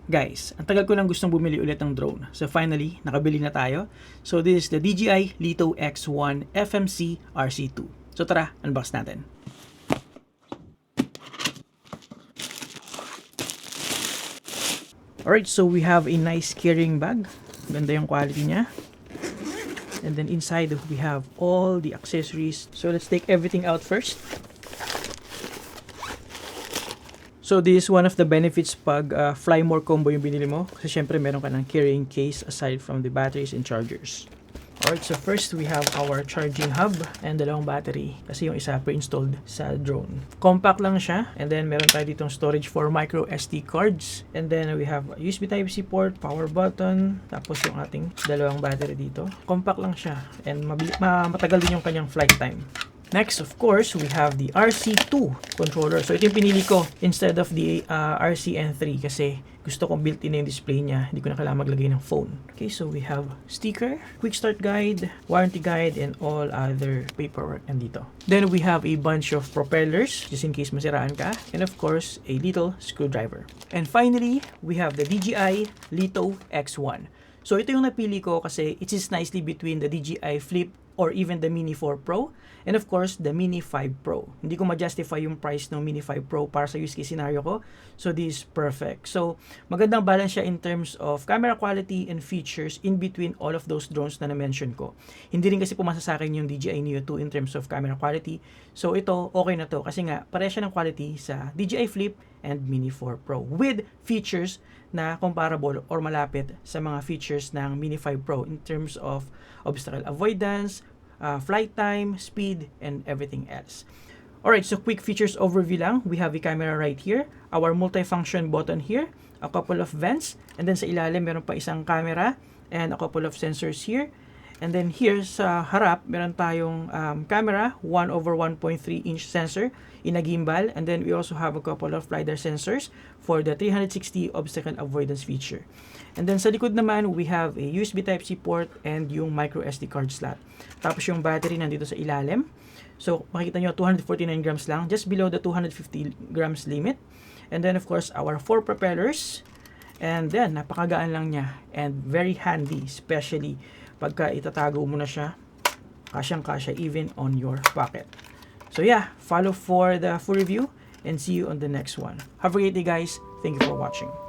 Guys, ang tagal ko nang gustong bumili ulit ng drone. So finally, nakabili na tayo. So this is the DJI Lito X1 FMC RC2. So tara, unbox natin. Alright, so we have a nice carrying bag. Ganda yung quality niya. And then inside we have all the accessories. So let's take everything out first. So this is one of the benefits pag Fly More combo yung binili mo. Kasi syempre meron ka ng carrying case aside from the batteries and chargers. Alright, so first we have our charging hub and dalawang battery. Kasi yung isa pre-installed sa drone. Compact lang siya. And then meron tayo ditong storage for micro SD cards. And then we have USB Type-C port, power button. Tapos yung ating dalawang battery dito. Compact lang siya. And matagal din yung kanyang flight time. Next, of course, we have the RC2 controller. So, ito yung pinili ko instead of the RCN3 kasi gusto kong built-in na yung display niya. Hindi ko na kailangan maglagay ng phone. Okay, so we have sticker, quick start guide, warranty guide, and all other paperwork nandito. Then, we have a bunch of propellers just in case masiraan ka. And of course, a little screwdriver. And finally, we have the DJI Lito X1. So, ito yung napili ko kasi it is nicely between the DJI Flip or even the Mini 4 Pro, and of course, the Mini 5 Pro. Hindi ko ma-justify yung price ng Mini 5 Pro para sa use case scenario ko, so this is perfect. So, magandang balance siya in terms of camera quality and features in between all of those drones na na-mention ko. Hindi rin kasi pumasa sa akin yung DJI Neo 2 in terms of camera quality, so ito, okay na to, kasi nga, pareha siya ng quality sa DJI Flip and Mini 4 Pro, with features na comparable or malapit sa mga features ng Mini 5 Pro in terms of obstacle avoidance, flight time, speed, and everything else. Alright, so quick features overview lang. We have a camera right here, our multifunction button here, a couple of vents, and then sa ilalim meron pa isang camera and a couple of sensors here. And then here sa harap, meron tayong camera, 1/1.3 inch sensor in a gimbal. And then we also have a couple of LiDAR sensors for the 360 obstacle avoidance feature. And then sa likod naman, we have a USB Type-C port and yung micro SD card slot. Tapos yung battery nandito sa ilalim. So makikita nyo, 249 grams lang, just below the 250 grams limit. And then of course, our 4 propellers. And then, napakagaan lang niya and very handy, especially pagka itatago mo na siya, kasyang-kasya even on your pocket. So yeah, follow for the full review and see you on the next one. Have a great day guys. Thank you for watching.